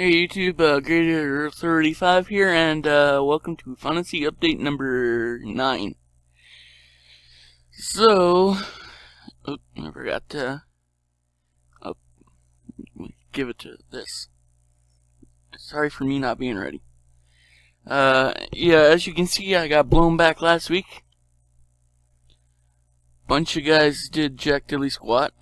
Hey YouTube, Grader35 here, and welcome to Fantasy Update number 9. So, I forgot to give it to this. Sorry for me not being ready. Yeah, as you can see, I got blown back last week. Bunch of guys did Jack Dilly Squat.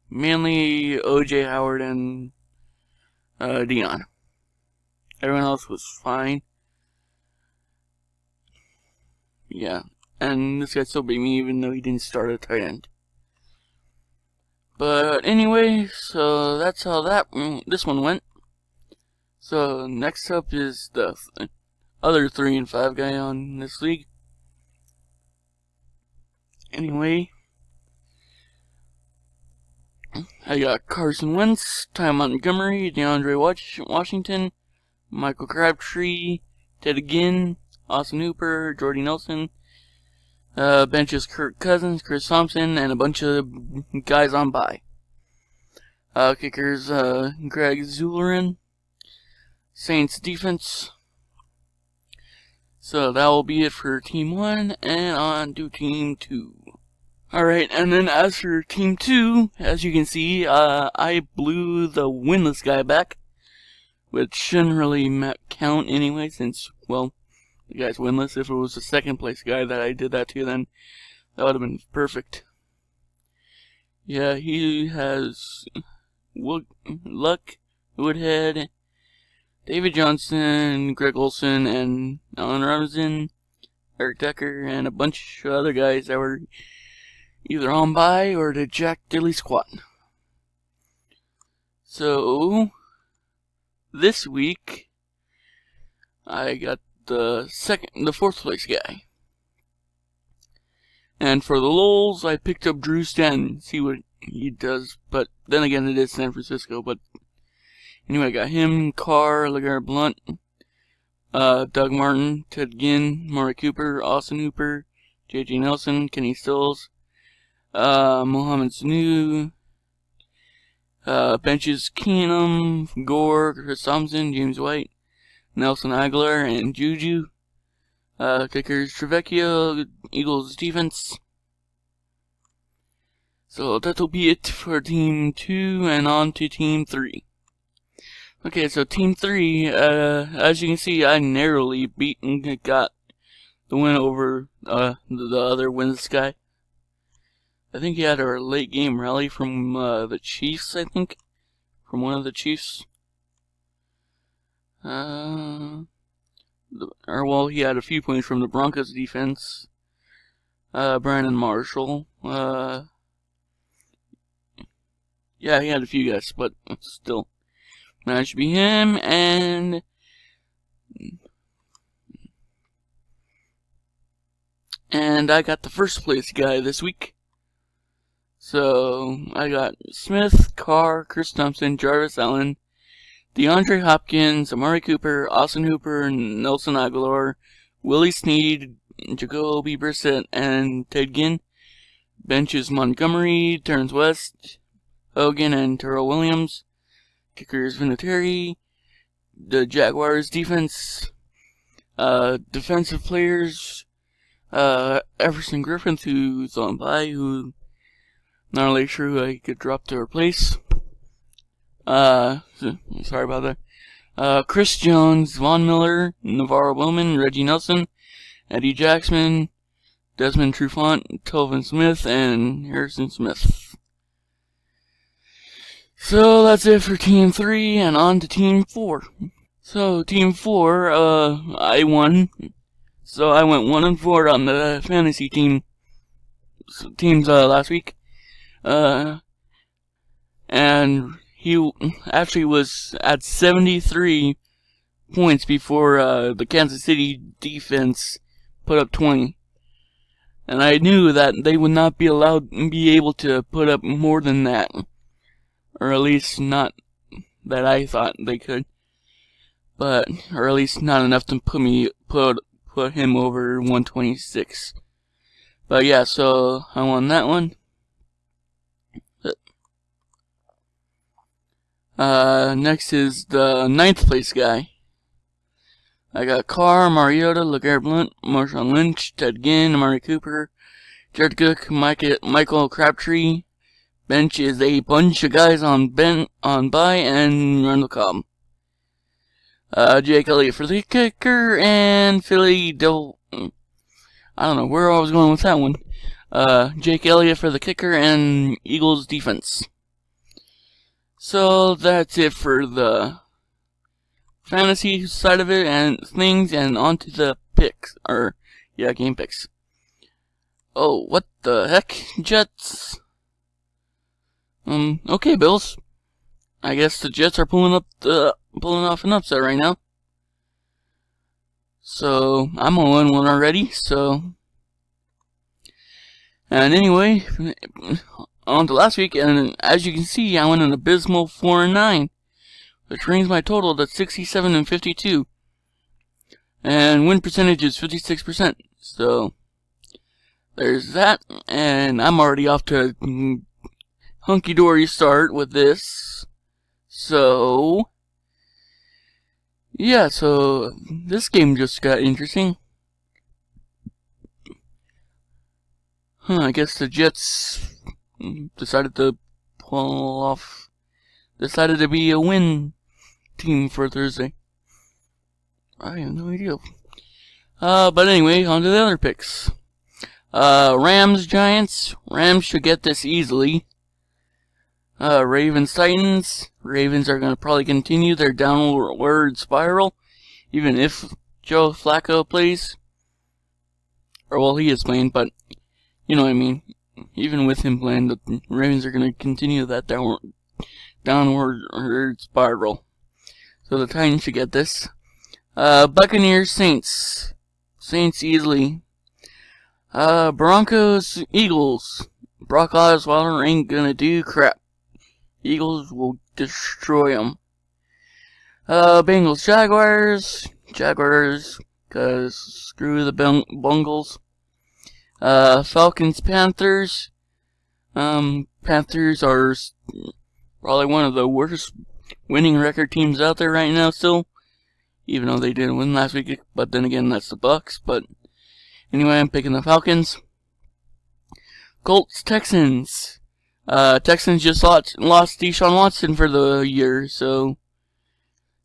Mainly OJ Howard and Dion. Everyone else was fine. Yeah, and this guy still beat me even though he didn't start at tight end. But anyway, so that's how this one went. So next up is the other 3 and 5 guy on this league. Anyway, I got Carson Wentz, Ty Montgomery, DeAndre Washington, Michael Crabtree, Ted Ginn, Austin Hooper, Jordy Nelson. Benches Kirk Cousins, Chris Thompson, and a bunch of guys on bye. Kickers Greg Zulerin. Saints defense. So that will be it for Team 1, and on to Team 2. Alright, and then as for Team 2, as you can see, I blew the winless guy back, which shouldn't really count anyway, since, well, the guy's winless. If it was the second place guy that I did that to, then that would have been perfect. Yeah, he has Luck, Woodhead, David Johnson, Greg Olson, and Allen Robinson, Eric Decker, and a bunch of other guys that were either on bye or the Jack Dilly Squat. So, this week, I got the 4th place guy. And for the lulz, I picked up Drew Stanton, see what he does, but then again it is San Francisco, but anyway, I got him, Carr, LeGarrette Blount, Doug Martin, Ted Ginn, Maury Cooper, Austin Hooper, J.J. Nelson, Kenny Stills, Mohamed Sanu, benches Keenum, Gore, Chris Thompson, James White, Nelson Aguilar, and Juju. Kickers Trevecchio, Eagles defense. So that'll be it for Team 2, and on to Team 3. Okay, so Team 3, as you can see, I narrowly got the win over the other winless guy. I think he had a late game rally from the Chiefs, I think. From one of the Chiefs. Well, he had a few points from the Broncos defense. Brandon Marshall. Yeah, he had a few guys, but still. Managed to be him, and I got the first place guy this week. So, I got Smith, Carr, Chris Thompson, Jarvis Allen, DeAndre Hopkins, Amari Cooper, Austin Hooper, Nelson Aguilar, Willie Snead, Jacoby Brissett, and Ted Ginn. Benches Montgomery, Terrence West, Hogan, and Terrell Williams. Kickers Vinatieri. The Jaguars defense. Defensive players. Everson Griffin, who's on bye, who not really sure who I could drop to replace. Sorry about that. Chris Jones, Von Miller, Navarro Bowman, Reggie Nelson, Eddie Jackson, Desmond Trufant, Telvin Smith, and Harrison Smith. So that's it for Team 3, and on to Team 4. So Team 4, I won. So I went 1-4 on the fantasy teams last week. And he actually was at 73 points before the Kansas City defense put up 20. And I knew that they would not be able to put up more than that. Or at least not that I thought they could. Or at least not enough to put him over 126. But yeah, so I won that one. Next is the 9th place guy. I got Carr, Mariota, LeGarrette Blount, Marshawn Lynch, Ted Ginn, Amari Cooper, Jared Cook, Michael Crabtree. Bench is a bunch of guys on bye, and Randall Cobb. Jake Elliott for the kicker, and Philly Devil. I don't know where I was going with that one. Jake Elliott for the kicker, and Eagles defense. So that's it for the fantasy side of it and things, and on to the picks, game picks. Oh, what the heck, Jets? Okay, Bills. I guess the Jets are pulling off an upset right now. So I'm on 1-1 already. So, and anyway, on to last week, and as you can see, I went an abysmal 4-9, which brings my total to 67-52, and win percentage is 56%. So there's that, and I'm already off to a hunky-dory start with this. So yeah, so this game just got interesting. I guess the Jets decided to be a win team for Thursday. I have no idea. But anyway, on to the other picks. Rams, Giants. Rams should get this easily. Ravens, Titans. Ravens are going to probably continue their downward spiral, even if Joe Flacco plays. Or, well, he is playing, but you know what I mean. Even with him playing, the Ravens are going to continue that downward spiral. So the Titans should get this. Buccaneers, Saints. Saints easily. Broncos, Eagles. Brock Osweiler ain't going to do crap. Eagles will destroy them. Bengals, Jaguars. Jaguars, cause screw the Bungles. Falcons, Panthers. Panthers are probably one of the worst winning record teams out there right now still. Even though they didn't win last week, but then again, that's the Bucks. But anyway, I'm picking the Falcons. Colts, Texans. Texans just lost Deshaun Watson for the year, so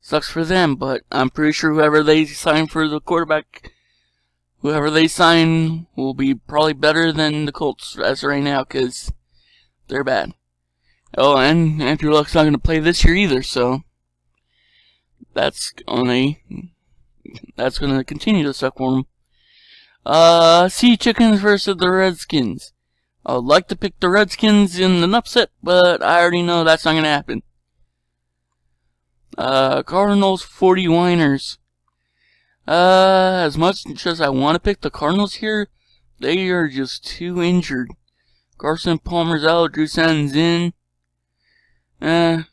sucks for them, but I'm pretty sure whoever they sign for the quarterback, whoever they sign will be probably better than the Colts as of right now, because they're bad. Oh, and Andrew Luck's not going to play this year either, so that's going to continue to suck for him. Sea Chickens versus the Redskins. I would like to pick the Redskins in an upset, but I already know that's not going to happen. Cardinals, 49ers. As much as I want to pick the Cardinals here, they are just too injured. Carson Palmer's out, Drew Stanton's in. As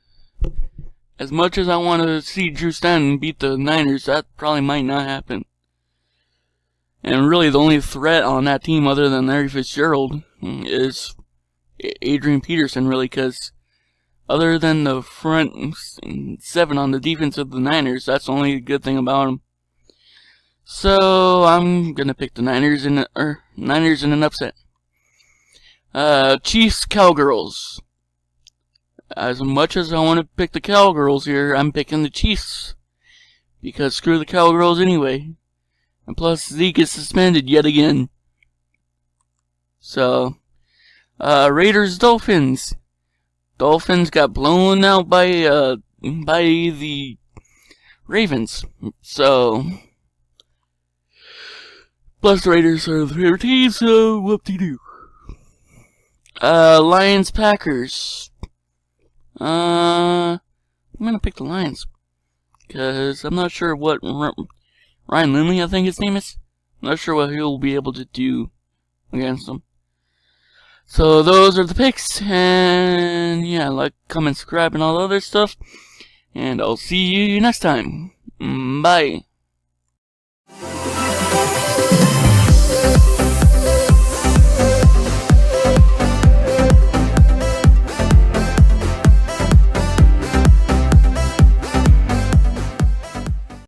much as I want to see Drew Stanton beat the Niners, that probably might not happen. And really, the only threat on that team other than Larry Fitzgerald is Adrian Peterson, really, because other than the front seven on the defense of the Niners, that's the only good thing about them. So I'm gonna pick the Niners in an upset. Chiefs, Cowgirls. As much as I want to pick the Cowgirls here, I'm picking the Chiefs, because screw the Cowgirls anyway. And plus, Zeke is suspended yet again. So, Raiders, Dolphins. Dolphins got blown out by the Ravens. So, plus the Raiders are the favorite team, so whoop-de-doo. Lions, Packers. I'm gonna pick the Lions, because I'm not sure what Ryan Lindley, I think his name is. I'm not sure what he'll be able to do against them. So those are the picks, and yeah, like, comment, subscribe, and all the other stuff. And I'll see you next time. Bye.